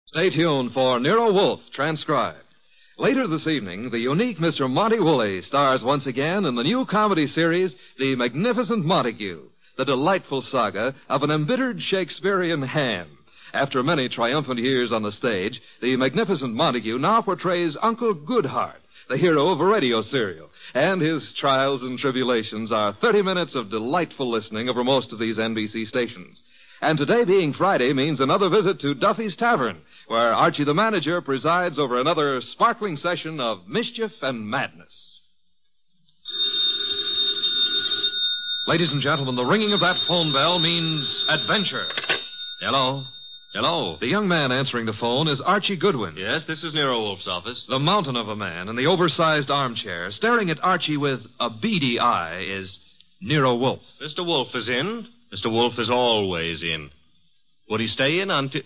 Stay tuned for Nero Wolfe, transcribed. Later this evening, the unique Mr. Monty Woolley stars once again in the new comedy series, The Magnificent Montague, the delightful saga of an embittered Shakespearean ham. After many triumphant years on the stage, the Magnificent Montague now portrays Uncle Goodhart, the hero of a radio serial, and his trials and tribulations are 30 minutes of delightful listening over most of these NBC stations. And today being Friday means another visit to Duffy's Tavern, where Archie the manager presides over another sparkling session of mischief and madness. Ladies and gentlemen, the ringing of that phone bell means adventure. Hello? Hello? The young man answering the phone is Archie Goodwin. Yes, this is Nero Wolfe's office. The mountain of a man in the oversized armchair, staring at Archie with a beady eye, is Nero Wolfe. Mr. Wolfe is in. Mr. Wolfe is always in. Would he stay in until...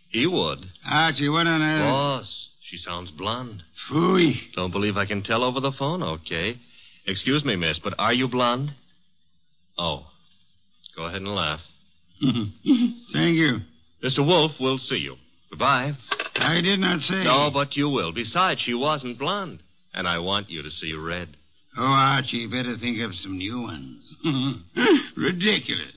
He would. Archie, what on earth? Boss, she sounds blonde. Phooey. Don't believe I can tell over the phone? Okay. Excuse me, miss, but are you blonde? Oh. Go ahead and laugh. Thank you. Mr. Wolfe will see you. Goodbye. I did not say. No, but you will. Besides, she wasn't blonde. And I want you to see red. Oh, Archie, better think of some new ones. Ridiculous.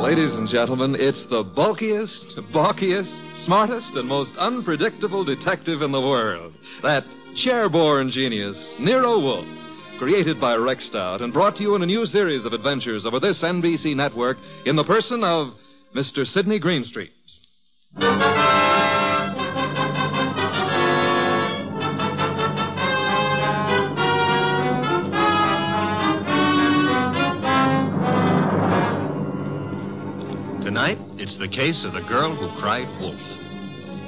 Ladies and gentlemen, it's the bulkiest, balkiest, smartest, and most unpredictable detective in the world. That chair-born genius, Nero Wolfe, created by Rex Stout and brought to you in a new series of adventures over this NBC network in the person of Mr. Sidney Greenstreet. Tonight, it's the case of the girl who cried wolf.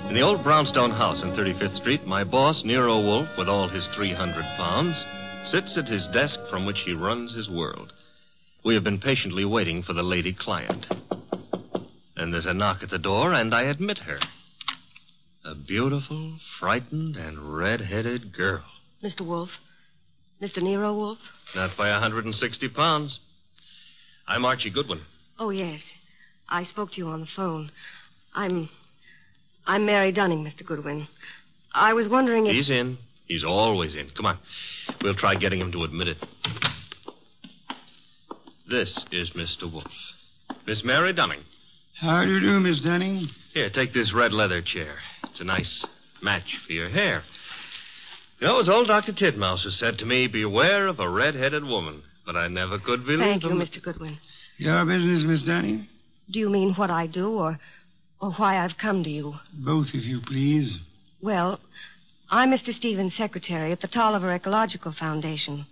In the old brownstone house on 35th Street, my boss, Nero Wolfe, with all his 300 pounds, sits at his desk from which he runs his world. We have been patiently waiting for the lady client. Then there's a knock at the door, and I admit her. A beautiful, frightened, and red-headed girl. Mr. Wolfe? Mr. Nero Wolfe? Not by 160 pounds. I'm Archie Goodwin. Oh, yes. I spoke to you on the phone. I'm Mary Dunning, Mr. Goodwin. I was wondering if... He's in. He's always in. Come on. We'll try getting him to admit it. This is Mr. Wolfe. Miss Mary Dunning. How do you do, Miss Dunning? Here, take this red leather chair. It's a nice match for your hair. You know, as old Dr. Titmouse has said to me, beware of a red-headed woman. But I never could believe Thank you, them. Mr. Goodwin. Your business, Miss Dunning? Do you mean what I do or why I've come to you? Both, if you please. Well, I'm Mr. Stevens' secretary at the Tolliver Ecological Foundation.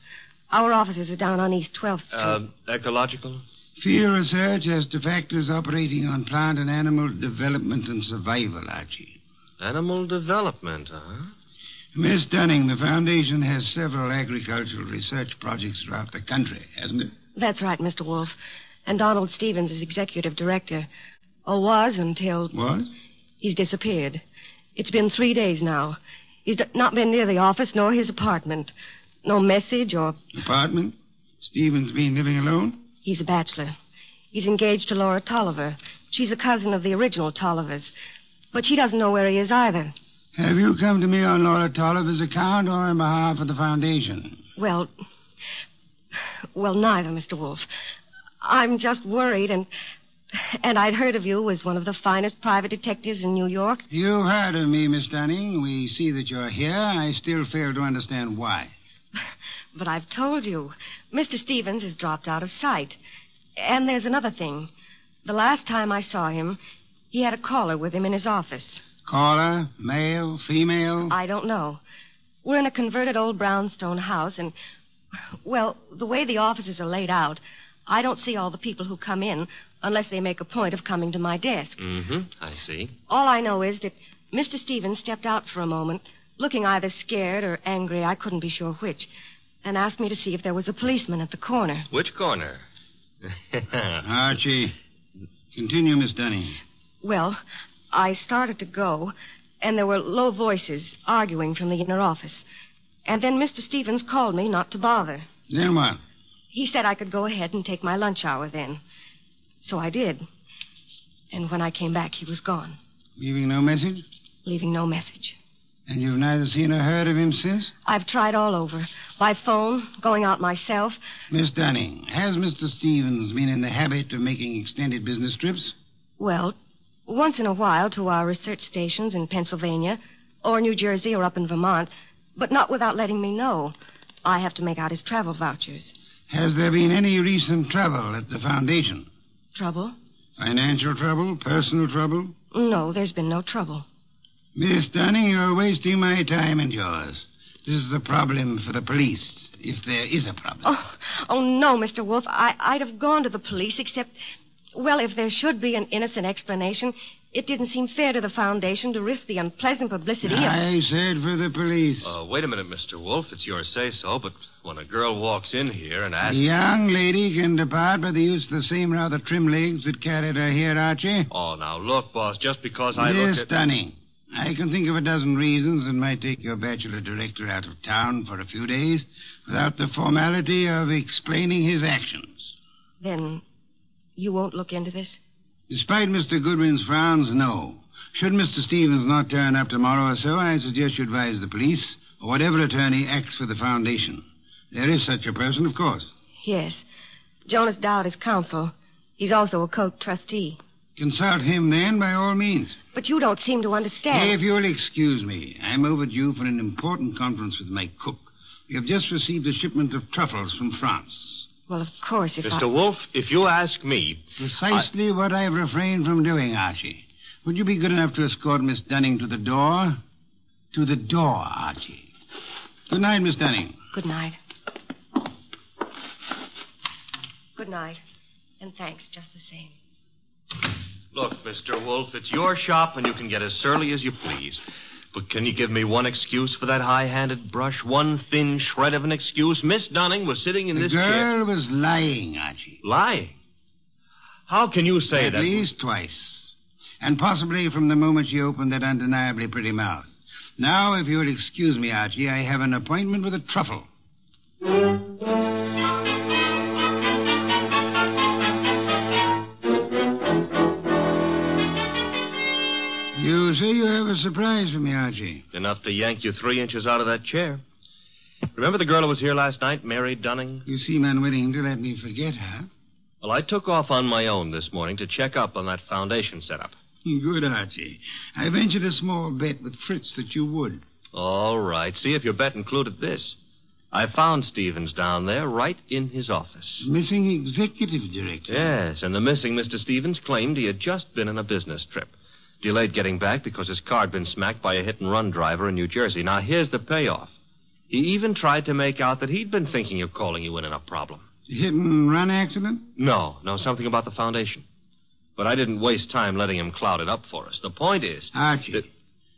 Our offices are down on East 12th Street. Ecological? Field research as to factors operating on plant and animal development and survival, Archie. Animal development, huh? Miss Dunning, the foundation has several agricultural research projects throughout the country, hasn't it? That's right, Mr. Wolfe. And Donald Stevens is executive director. Or was until... Was? He's disappeared. It's been 3 days now. He's not been near the office nor his apartment. No message or... Apartment? Stevens been living alone? He's a bachelor. He's engaged to Laura Tolliver. She's a cousin of the original Tollivers. But she doesn't know where he is either. Have you come to me on Laura Tolliver's account or on behalf of the foundation? Well, neither, Mr. Wolfe. I'm just worried, and I'd heard of you as one of the finest private detectives in New York. You've heard of me, Miss Dunning. We see that you're here. I still fail to understand why. But I've told you. Mr. Stevens has dropped out of sight. And there's another thing. The last time I saw him, he had a caller with him in his office. Caller? Male? Female? I don't know. We're in a converted old brownstone house, and, well, the way the offices are laid out, I don't see all the people who come in unless they make a point of coming to my desk. Mm-hmm. I see. All I know is that Mr. Stevens stepped out for a moment, looking either scared or angry, I couldn't be sure which, and asked me to see if there was a policeman at the corner. Which corner? Archie, Continue, Miss Dunning. Well, I started to go, and there were low voices arguing from the inner office. And then Mr. Stevens called me not to bother. Then what? He said I could go ahead and take my lunch hour then. So I did. And when I came back, he was gone. Leaving no message? Leaving no message. And you've neither seen or heard of him since? I've tried all over. By phone, going out myself. Miss Dunning, has Mr. Stevens been in the habit of making extended business trips? Well, once in a while to our research stations in Pennsylvania, or New Jersey, or up in Vermont, but not without letting me know. I have to make out his travel vouchers. Has there been any recent trouble at the foundation? Trouble? Financial trouble? Personal trouble? No, there's been no trouble. Miss Dunning, you're wasting my time and yours. This is a problem for the police, if there is a problem. Oh no, Mr. Wolf. I'd have gone to the police, except, well, if there should be an innocent explanation, it didn't seem fair to the foundation to risk the unpleasant publicity I said for the police. Wait a minute, Mr. Wolf. It's your say-so, but when a girl walks in here and asks... The young lady can depart by the use of the same rather trim legs that carried her here, Archie. Oh, now, look, boss, just because I Miss look at... Dunning, I can think of a dozen reasons that might take your bachelor director out of town for a few days without the formality of explaining his actions. Then you won't look into this? Despite Mr. Goodwin's frowns, no. Should Mr. Stevens not turn up tomorrow or so, I suggest you advise the police or whatever attorney acts for the foundation. There is such a person, of course. Yes. Jonas Dowd is counsel. He's also a Coke trustee. Consult him, then, by all means. But you don't seem to understand. If you'll excuse me, I'm overdue for an important conference with my cook. We have just received a shipment of truffles from France. Well, of course, if Mr. Wolf, if you ask me... Precisely what I've refrained from doing, Archie. Would you be good enough to escort Miss Dunning to the door? To the door, Archie. Good night, Miss Dunning. Good night. Good night. And thanks, just the same. Look, Mr. Wolf, it's your shop and you can get as surly as you please. But can you give me one excuse for that high-handed brush? One thin shred of an excuse? Miss Dunning was sitting in this chair... The girl was lying, Archie. Lying? How can you say that? At least twice. And possibly from the moment she opened that undeniably pretty mouth. Now, if you'll excuse me, Archie, I have an appointment with a truffle. You say you have a surprise for me, Archie. Enough to yank you 3 inches out of that chair. Remember the girl who was here last night, Mary Dunning? You seem unwilling to let me forget her. Well, I took off on my own this morning to check up on that foundation setup. Good, Archie. I ventured a small bet with Fritz that you would. All right. See if your bet included this. I found Stevens down there right in his office. Missing executive director. Yes, and the missing Mr. Stevens claimed he had just been on a business trip. Delayed getting back because his car had been smacked by a hit-and-run driver in New Jersey. Now, here's the payoff. He even tried to make out that he'd been thinking of calling you in on a problem. Hit-and-run accident? No, something about the foundation. But I didn't waste time letting him cloud it up for us. The point is... Archie, that...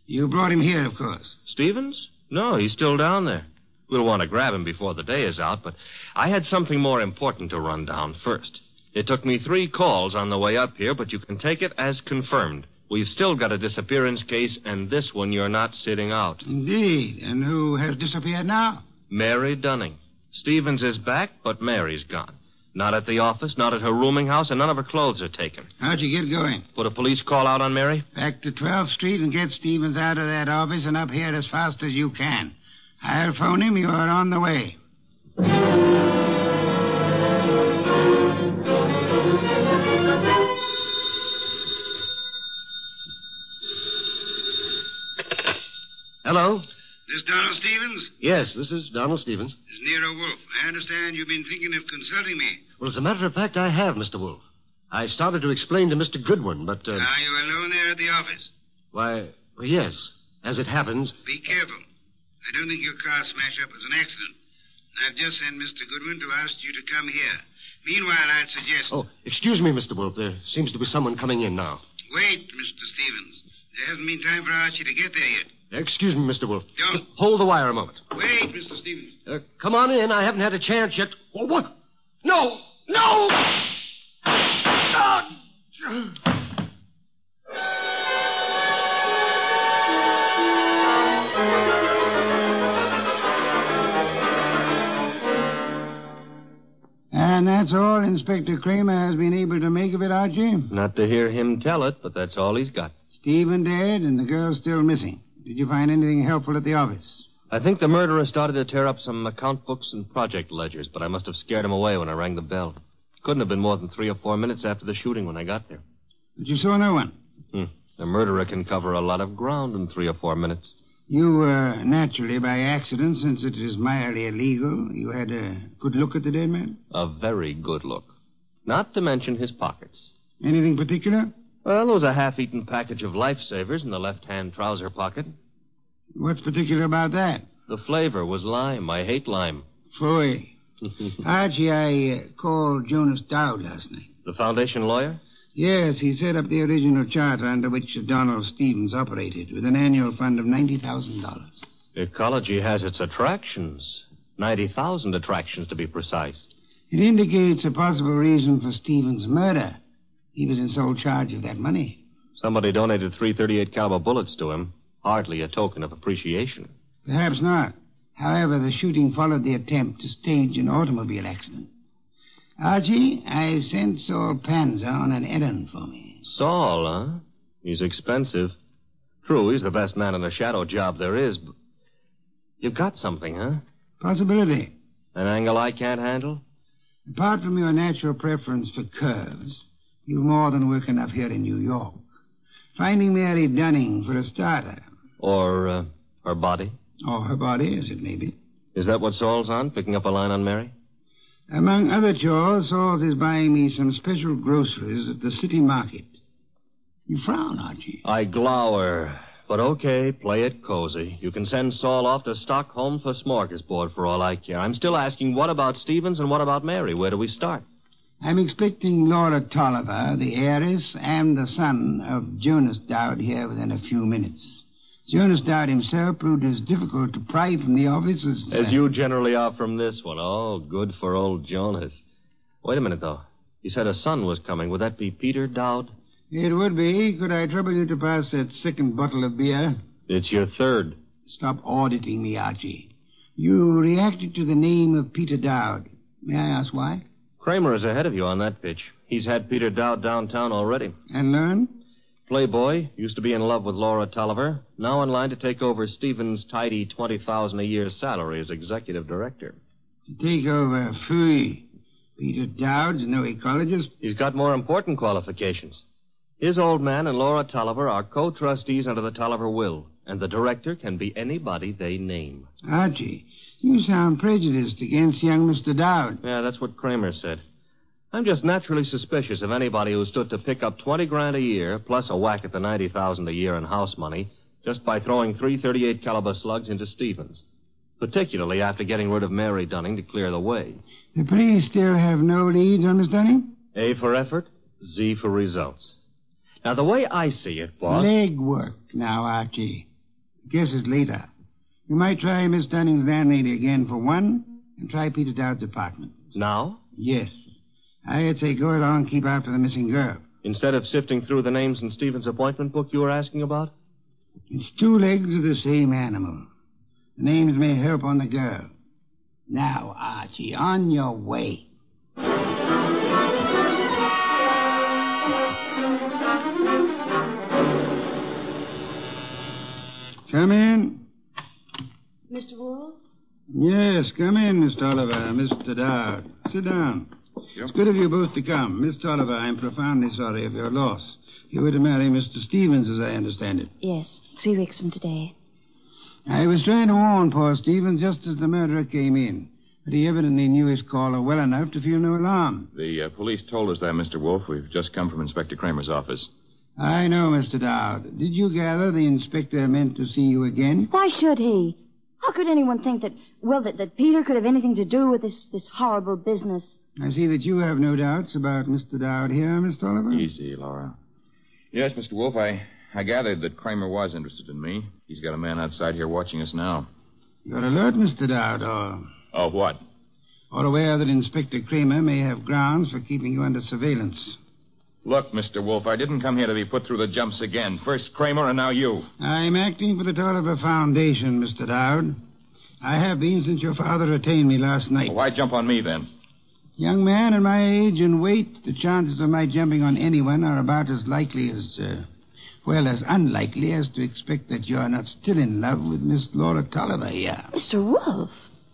you brought him here, of course. Stevens? No, he's still down there. We'll want to grab him before the day is out, but I had something more important to run down first. It took me 3 calls on the way up here, but you can take it as confirmed. We've still got a disappearance case, and this one you're not sitting out. Indeed. And who has disappeared now? Mary Dunning. Stevens is back, but Mary's gone. Not at the office, not at her rooming house, and none of her clothes are taken. How'd you get going? Put a police call out on Mary? Back to 12th Street and get Stevens out of that office and up here as fast as you can. I'll phone him. You are on the way. Hello? This Donald Stevens? Yes, this is Donald Stevens. This is Nero Wolf. I understand you've been thinking of consulting me. Well, as a matter of fact, I have, Mr. Wolf. I started to explain to Mr. Goodwin, but... Are you alone there at the office? Why, well, yes. As it happens... Be careful. I don't think your car smash-up was an accident. I've just sent Mr. Goodwin to ask you to come here. Meanwhile, I'd suggest... Oh, excuse me, Mr. Wolf. There seems to be someone coming in now. Wait, Mr. Stevens. There hasn't been time for Archie to get there yet. Excuse me, Mr. Wolf. Don't. Just hold the wire a moment. Wait, Mr. Stevens. Come on in. I haven't had a chance yet. Oh, what? No! No! Oh, And that's all Inspector Kramer has been able to make of it, Archie? Not to hear him tell it, but that's all he's got. Stephen dead and the girl still missing. Did you find anything helpful at the office? I think the murderer started to tear up some account books and project ledgers, but I must have scared him away when I rang the bell. Couldn't have been more than 3 or 4 minutes after the shooting when I got there. But you saw no one? The murderer can cover a lot of ground in 3 or 4 minutes. You, naturally, by accident, since it is mildly illegal, you had a good look at the dead man? A very good look. Not to mention his pockets. Anything particular? Well, there was a half-eaten package of lifesavers in the left-hand trouser pocket. What's particular about that? The flavor was lime. I hate lime. Phooey. Archie, I called Jonas Dowd last night. The foundation lawyer? Yes, he set up the original charter under which Donald Stevens operated, with an annual fund of $90,000. Ecology has its attractions. 90,000 attractions, to be precise. It indicates a possible reason for Stevens' murder. He was in sole charge of that money. Somebody donated 338 caliber bullets to him. Hardly a token of appreciation. Perhaps not. However, the shooting followed the attempt to stage an automobile accident. Archie, I've sent Saul Panza on an errand for me. Saul, huh? He's expensive. True, he's the best man in the shadow job there is, but... You've got something, huh? Possibility. An angle I can't handle? Apart from your natural preference for curves, you've more than work enough here in New York. Finding Mary Dunning for a starter. Or, her body? Or her body, as it may be. Is that what Saul's on, picking up a line on Mary? Among other chores, Saul is buying me some special groceries at the city market. You frown, Archie. I glower. But okay, play it cozy. You can send Saul off to Stockholm for smorgasbord for all I care. I'm still asking, what about Stevens and what about Mary? Where do we start? I'm expecting Laura Tolliver, the heiress, and the son of Jonas Dowd here within a few minutes. Jonas Dowd himself proved as difficult to pry from the office as... As you generally are from this one. Oh, good for old Jonas. Wait a minute, though. You said a son was coming. Would that be Peter Dowd? It would be. Could I trouble you to pass that second bottle of beer? It's your third. Stop auditing me, Archie. You reacted to the name of Peter Dowd. May I ask why? Kramer is ahead of you on that pitch. He's had Peter Dowd downtown already. And learned? Playboy, used to be in love with Laura Tolliver, now in line to take over Stevens' tidy $20,000 a year salary as executive director. To take over, phooey. Peter Dowd's no ecologist. He's got more important qualifications. His old man and Laura Tolliver are co-trustees under the Tolliver will, and the director can be anybody they name. Archie, you sound prejudiced against young Mr. Dowd. Yeah, that's what Kramer said. I'm just naturally suspicious of anybody who stood to pick up $20,000 a year, plus a whack at the $90,000 a year in house money, just by throwing 338 caliber slugs into Stevens. Particularly after getting rid of Mary Dunning to clear the way. The police still have no leads on Miss Dunning? A for effort, Z for results. Now, the way I see it, boss... Legwork now, Archie. Guess it's later. You might try Miss Dunning's landlady again for one, and try Peter Dowd's apartment. Now? Yes. I'd say go along and keep after the missing girl. Instead of sifting through the names in Stevens' appointment book you were asking about? It's 2 legs of the same animal. The names may help on the girl. Now, Archie, on your way. Come in. Mr. Wolf? Yes, come in, Miss Tolliver, Mr. Dowd. Sit down. It's good of you both to come. Miss Tolliver, I'm profoundly sorry of your loss. You were to marry Mr. Stevens, as I understand it. Yes, 3 weeks from today. I was trying to warn poor Stevens just as the murderer came in. But he evidently knew his caller well enough to feel no alarm. The police told us that, Mr. Wolf. We've just come from Inspector Kramer's office. I know, Mr. Dowd. Did you gather the inspector meant to see you again? Why should he? How could anyone think that Peter could have anything to do with this horrible business? I see that you have no doubts about Mr. Dowd here, Miss Tolliver. Easy, Laura. Yes, Mr. Wolf, I gathered that Kramer was interested in me. He's got a man outside here watching us now. You're alert, Mr. Dowd, or... Oh, what? Or aware that Inspector Kramer may have grounds for keeping you under surveillance. Look, Mr. Wolf, I didn't come here to be put through the jumps again. First Kramer and now you. I'm acting for the Tolliver Foundation, Mr. Dowd. I have been since your father retained me last night. Why jump on me, then? Young man, at my age and weight, the chances of my jumping on anyone are about as likely as, as unlikely as to expect that you're not still in love with Miss Laura Tolliver here. Mr. Wolf,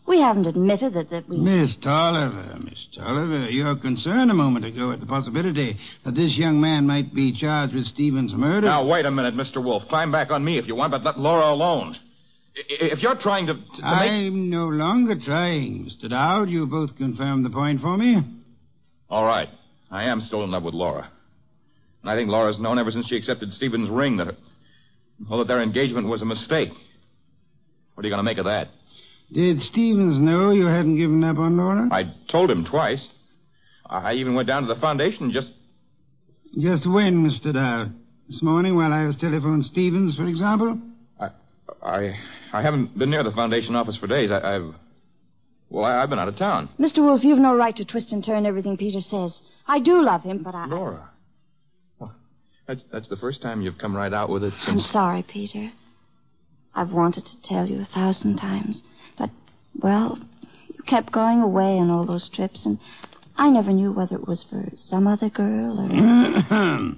we haven't admitted that we... Miss Tolliver, your concern a moment ago at the possibility that this young man might be charged with Stevens' murder. Now, wait a minute, Mr. Wolf. Climb back on me if you want, but let Laura alone. If you're trying to make... I'm no longer trying, Mr. Dowd. You both confirmed the point for me. All right. I am still in love with Laura. And I think Laura's known ever since she accepted Stevens' ring that their engagement was a mistake. What are you going to make of that? Did Stevens know you hadn't given up on Laura? I told him twice. I even went down to the foundation just... Just when, Mr. Dowd? This morning while I was telephoning Stevens, for example? I haven't been near the foundation office for days. I've been out of town. Mr. Wolf, you've no right to twist and turn everything Peter says. I do love him, but Laura. Well, that's the first time you've come right out with it since... I'm sorry, Peter. I've wanted to tell you 1,000 times. But, you kept going away on all those trips, and I never knew whether it was for some other girl or...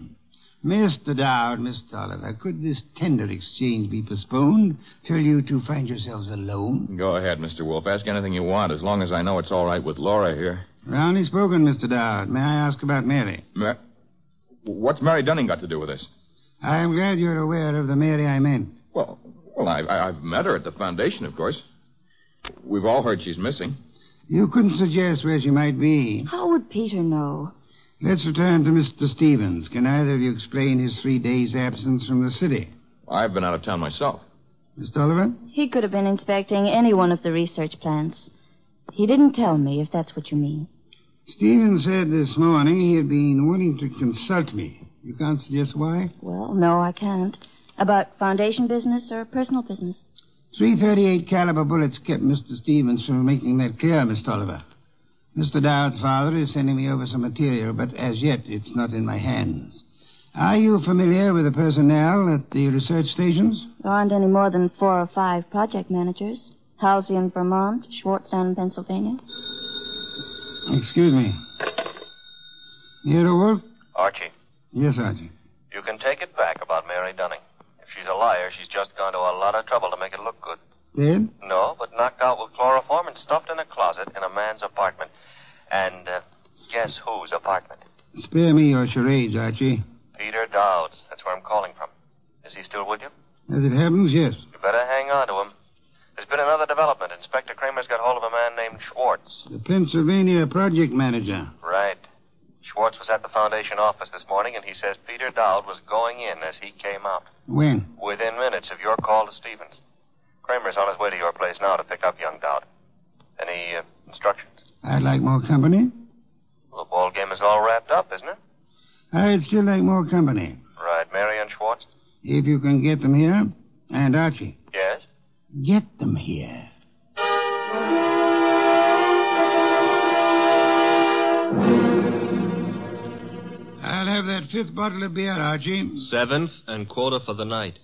Mr. Dowd, Miss Tolliver, could this tender exchange be postponed till you two find yourselves alone? Go ahead, Mr. Wolf. Ask anything you want, as long as I know it's all right with Laura here. Roundly spoken, Mr. Dowd. May I ask about Mary? What's Mary Dunning got to do with this? I'm glad you're aware of the Mary I meant. Well, I've met her at the foundation, of course. We've all heard she's missing. You couldn't suggest where she might be. How would Peter know? Let's return to Mr. Stevens. Can either of you explain his 3 days' absence from the city? I've been out of town myself. Miss Tolliver? He could have been inspecting any one of the research plants. He didn't tell me, if that's what you mean. Stevens said this morning he had been wanting to consult me. You can't suggest why? Well, no, I can't. About foundation business or personal business? .338 caliber bullets kept Mr. Stevens from making that clear, Miss Tolliver. Mr. Dowd's father is sending me over some material, but as yet it's not in my hands. Are you familiar with the personnel at the research stations? There aren't any more than 4 or 5 project managers. Halsey in Vermont, Schwartz down in Pennsylvania. Excuse me. Nero Wolf? Archie. Yes, Archie. You can take it back about Mary Dunning. If she's a liar, she's just gone to a lot of trouble to make it look good. Dead? No, but knocked out with chloroform and stuffed in a closet in a man's apartment. And guess whose apartment? Spare me your charades, Archie. Peter Dowd's. That's where I'm calling from. Is he still with you? As it happens, yes. You better hang on to him. There's been another development. Inspector Kramer's got hold of a man named Schwartz. The Pennsylvania project manager. Right. Schwartz was at the foundation office this morning, and he says Peter Dowd was going in as he came out. When? Within minutes of your call to Stevens. Kramer's on his way to your place now to pick up young Dowd. Any instructions? I'd like more company. Well, the ball game is all wrapped up, isn't it? I'd still like more company. Right. Mary and Schwartz? If you can get them here. And Archie. Yes? Get them here. I'll have that 5th bottle of beer, Archie. 7th and quota for the night.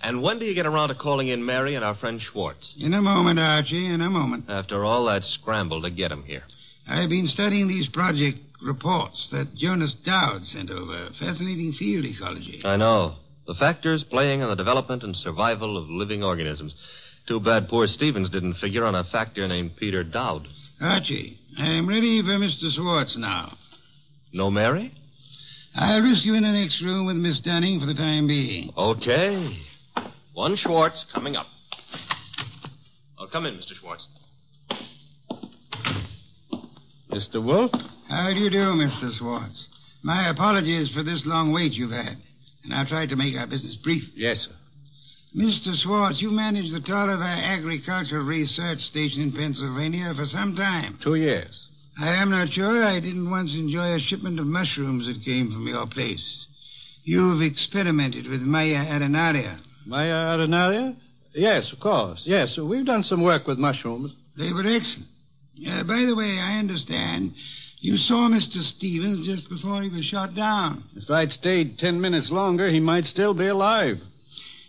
And when do you get around to calling in Mary and our friend Schwartz? In a moment, Archie, in a moment. After all that scramble to get him here. I've been studying these project reports that Jonas Dowd sent over. Fascinating field ecology. I know. The factors playing on the development and survival of living organisms. Too bad poor Stevens didn't figure on a factor named Peter Dowd. Archie, I'm ready for Mr. Schwartz now. No Mary? I'll risk you in the next room with Miss Dunning for the time being. Okay. One Schwartz coming up. Oh, come in, Mr. Schwartz. Mr. Wolf? How do you do, Mr. Schwartz? My apologies for this long wait you've had. And I'll try to make our business brief. Yes, sir. Mr. Schwartz, you managed the Tolliver Agricultural Research Station in Pennsylvania for some time. 2 years. I am not sure I didn't once enjoy a shipment of mushrooms that came from your place. You've experimented with Maya arenaria. Maya arenaria? Yes, of course. Yes, we've done some work with mushrooms. They were excellent. By the way, I understand You saw Mr. Stevens just before he was shot down. If I'd stayed 10 minutes longer, he might still be alive.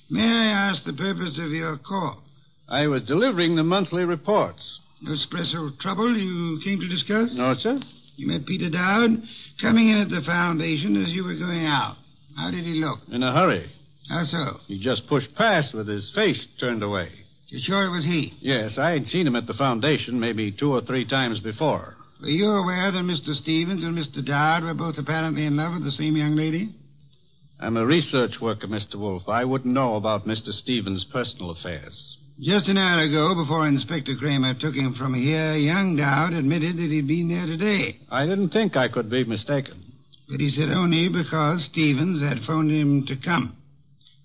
May I ask the purpose of your call? I was delivering the monthly reports. No special trouble you came to discuss? No, sir. You met Peter Dowd coming in at the foundation as you were going out. How did he look? In a hurry. How so? He just pushed past with his face turned away. You're sure it was he? Yes, I had seen him at the foundation maybe 2 or 3 times before. Were you aware that Mr. Stevens and Mr. Dowd were both apparently in love with the same young lady? I'm a research worker, Mr. Wolf. I wouldn't know about Mr. Stevens' personal affairs. Just an hour ago, before Inspector Kramer took him from here, young Dowd admitted that he'd been there today. I didn't think I could be mistaken. But he said only because Stevens had phoned him to come.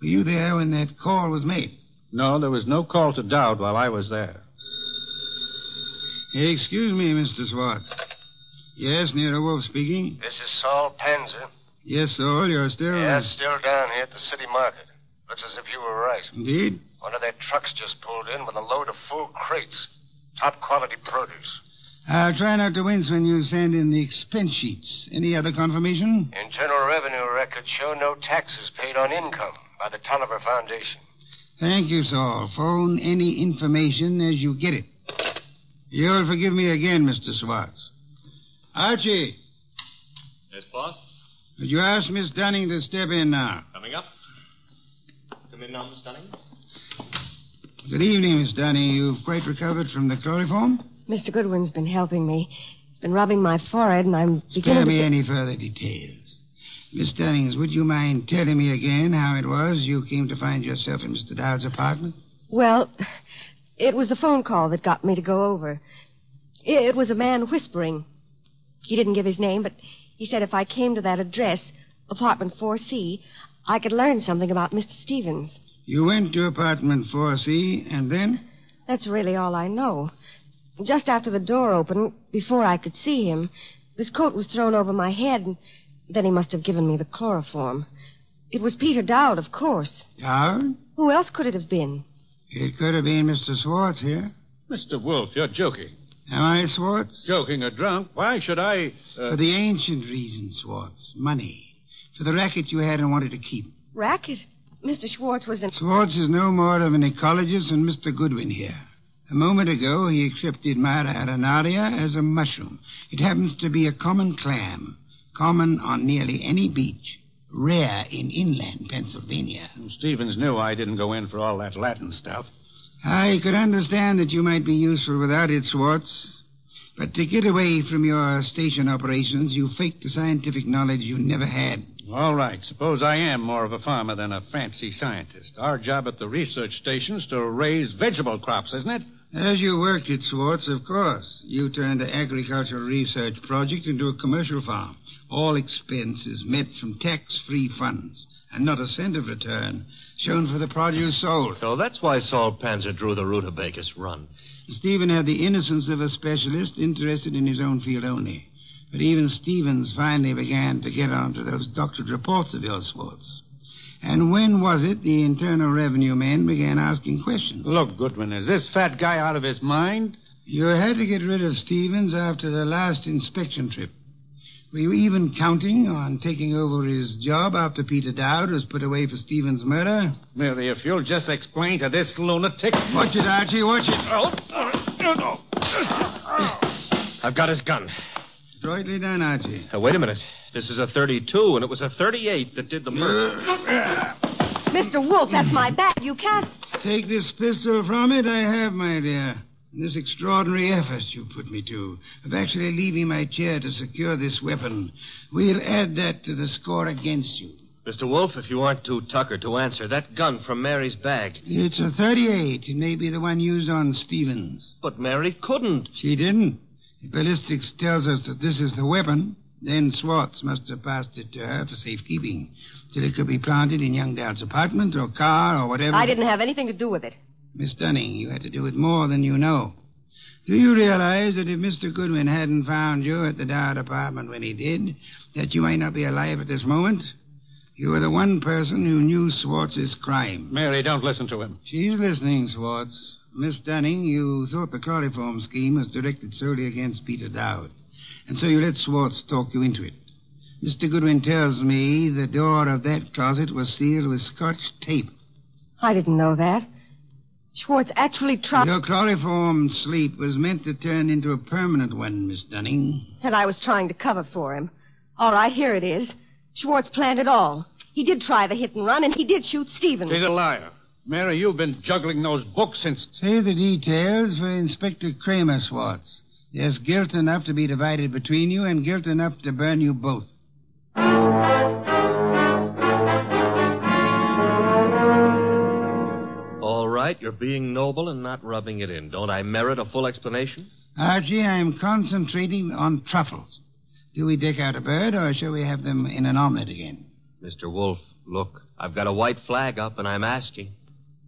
Were you there when that call was made? No, there was no call to Dowd while I was there. Excuse me, Mr. Swartz. Yes, Nero Wolf speaking. This is Saul Panzer. Yes, Saul, you're still... Yeah, still down here at the city market. Looks as if you were right. Indeed? One of their trucks just pulled in with a load of full crates. Top quality produce. I'll try not to wince when you send in the expense sheets. Any other confirmation? Internal Revenue records show no taxes paid on income by the Tolliver Foundation. Thank you, Saul. Phone any information as you get it. You'll forgive me again, Mr. Swartz. Archie. Yes, boss? Would you ask Miss Dunning to step in now? Coming up. Come in now, Miss Dunning. Good evening, Miss Dunning. You've quite recovered from the chloroform? Mr. Goodwin's been helping me. He's been rubbing my forehead, and I'm beginning Spare me to... any further details. Miss Dunnings, would you mind telling me again how it was you came to find yourself in Mr. Dowd's apartment? Well, it was the phone call that got me to go over. It was a man whispering. He didn't give his name, but he said if I came to that address, apartment 4C, I could learn something about Mr. Stevens. You went to apartment 4C, and then? That's really all I know. Just after the door opened, before I could see him, his coat was thrown over my head, and then he must have given me the chloroform. It was Peter Dowd, of course. Dowd? Who else could it have been? It could have been Mr. Swartz here. Mr. Wolf, you're joking. Am I, Swartz? Joking or drunk? Why should I... For the ancient reason, Swartz. Money. For the racket you had and wanted to keep. Racket? Mr. Schwartz was in... Swartz is no more of an ecologist than Mr. Goodwin here. A moment ago, he accepted Myra arenaria as a mushroom. It happens to be a common clam, common on nearly any beach, rare in inland Pennsylvania. Stevens knew I didn't go in for all that Latin stuff. I could understand that you might be useful without it, Swartz. But to get away from your station operations, you faked the scientific knowledge you never had. All right. Suppose I am more of a farmer than a fancy scientist. Our job at the research station's to raise vegetable crops, isn't it? As you worked it, Swartz, of course. You turned the agricultural research project into a commercial farm. All expenses met from tax-free funds, and not a cent of return shown for the produce sold. So that's why Saul Panzer drew the rutabagus run. Stephen had the innocence of a specialist interested in his own field only. But even Stevens finally began to get onto those doctored reports of yours, Swartz. And when was it the Internal Revenue men began asking questions? Look, Goodwin, is this fat guy out of his mind? You had to get rid of Stevens after the last inspection trip. Were you even counting on taking over his job after Peter Dowd was put away for Stevens' murder? Mary, if you'll just explain to this lunatic... Watch it, Archie, watch it. Oh. I've got his gun. Adroitly done, Archie. Wait a minute. This is a 32, and it was a 38 that did the murder. Mr. Wolf, that's my bag. You can't... Take this pistol from it, I have, my dear. This extraordinary effort you put me to, of actually leaving my chair to secure this weapon, we'll add that to the score against you. Mr. Wolf, if you aren't too tuckered to answer, that gun from Mary's bag. It's a 38. It may be the one used on Stevens. But Mary couldn't. She didn't. The ballistics tells us that this is the weapon. Then Swartz must have passed it to her for safekeeping, till it could be planted in young Dowd's apartment or car or whatever. I didn't have anything to do with it. Miss Dunning, you had to do it more than you know. Do you realize that if Mr. Goodwin hadn't found you at the Dowd apartment when he did, that you might not be alive at this moment? You were the one person who knew Swartz's crime. Mary, don't listen to him. She's listening, Swartz. Miss Dunning, you thought the chloroform scheme was directed solely against Peter Dowd. And so you let Swartz talk you into it. Mr. Goodwin tells me the door of that closet was sealed with Scotch tape. I didn't know that. Schwartz actually tried... Your chloroform sleep was meant to turn into a permanent one, Miss Dunning. And I was trying to cover for him. All right, here it is. Schwartz planned it all. He did try the hit and run, and he did shoot Stevens. He's a liar. Mary, you've been juggling those books since... Say the details for Inspector Kramer, Swartz. There's guilt enough to be divided between you and guilt enough to burn you both. All right, you're being noble and not rubbing it in. Don't I merit a full explanation? Archie, I'm concentrating on truffles. Do we deck out a bird, or shall we have them in an omelet again? Mr. Wolf, look, I've got a white flag up, and I'm asking.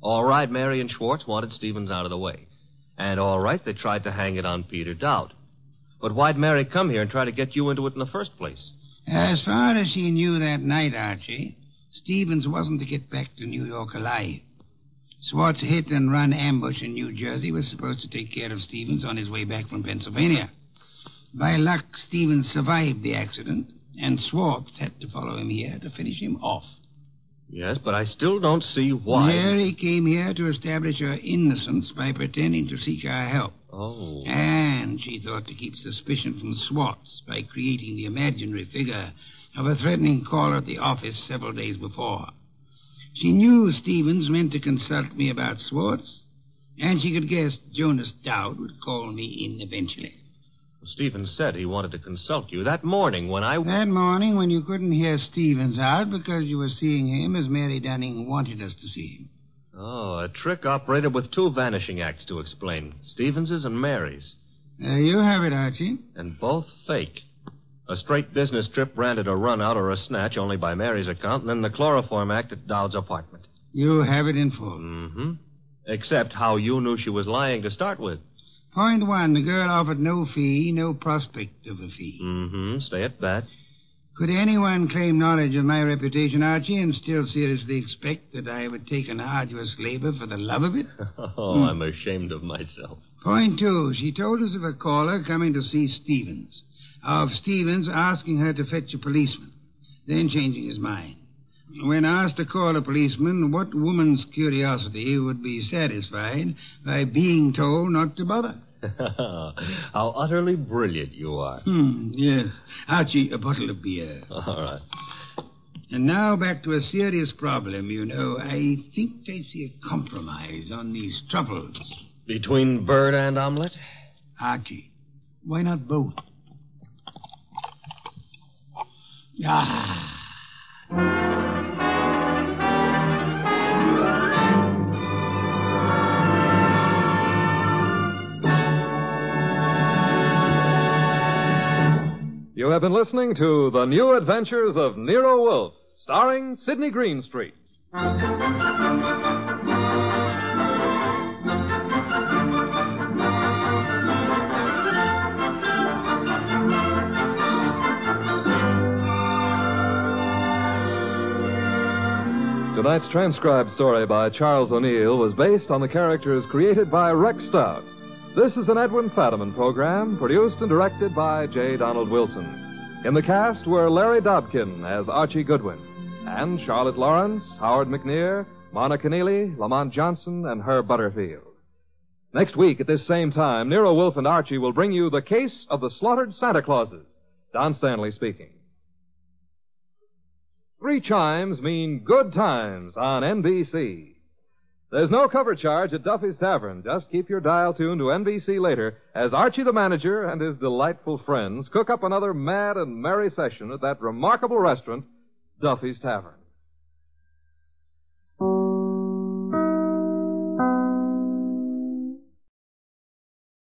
All right, Mary and Schwartz wanted Stevens out of the way. And all right, they tried to hang it on Peter Dowd. But why'd Mary come here and try to get you into it in the first place? As far as she knew that night, Archie, Stevens wasn't to get back to New York alive. Swartz hit and run ambush in New Jersey was supposed to take care of Stevens on his way back from Pennsylvania. By luck, Stevens survived the accident, and Swartz had to follow him here to finish him off. Yes, but I still don't see why. Mary came here to establish her innocence by pretending to seek our help. Oh. And she thought to keep suspicion from Swartz by creating the imaginary figure of a threatening caller at the office several days before. She knew Stevens meant to consult me about Swartz, and she could guess Jonas Dowd would call me in eventually. Stevens said he wanted to consult you that morning when I... That morning when you couldn't hear Stevens out because you were seeing him as Mary Dunning wanted us to see him. Oh, a trick operated with two vanishing acts to explain. Stevens's and Mary's. You have it, Archie. And both fake. A straight business trip branded a run-out or a snatch only by Mary's account, and then the chloroform act at Dowd's apartment. You have it in full. Mm-hmm. Except how you knew she was lying to start with. Point one, the girl offered no fee, no prospect of a fee. Mm-hmm. Stay at that. Could anyone claim knowledge of my reputation, Archie, and still seriously expect that I would take an arduous labor for the love of it? Oh, I'm ashamed of myself. Point two, she told us of a caller coming to see Stevens. Of Stevens asking her to fetch a policeman, then changing his mind. When asked to call a policeman, what woman's curiosity would be satisfied by being told not to bother? How utterly brilliant you are. Yes. Archie, a bottle of beer. All right. And now back to a serious problem, you know. I think I see a compromise on these troubles. Between bird and omelet? Archie, why not both? Ah. You have been listening to The New Adventures of Nero Wolfe, starring Sidney Greenstreet. Tonight's transcribed story by Charles O'Neill was based on the characters created by Rex Stout. This is an Edwin Fadiman program, produced and directed by J. Donald Wilson. In the cast were Larry Dobkin as Archie Goodwin, and Charlotte Lawrence, Howard McNear, Mona Keneally, Lamont Johnson, and Herb Butterfield. Next week at this same time, Nero Wolfe and Archie will bring you The Case of the Slaughtered Santa Clauses. Don Stanley speaking. 3 chimes mean good times on NBC. There's no cover charge at Duffy's Tavern. Just keep your dial tuned to NBC later as Archie the manager and his delightful friends cook up another mad and merry session at that remarkable restaurant, Duffy's Tavern.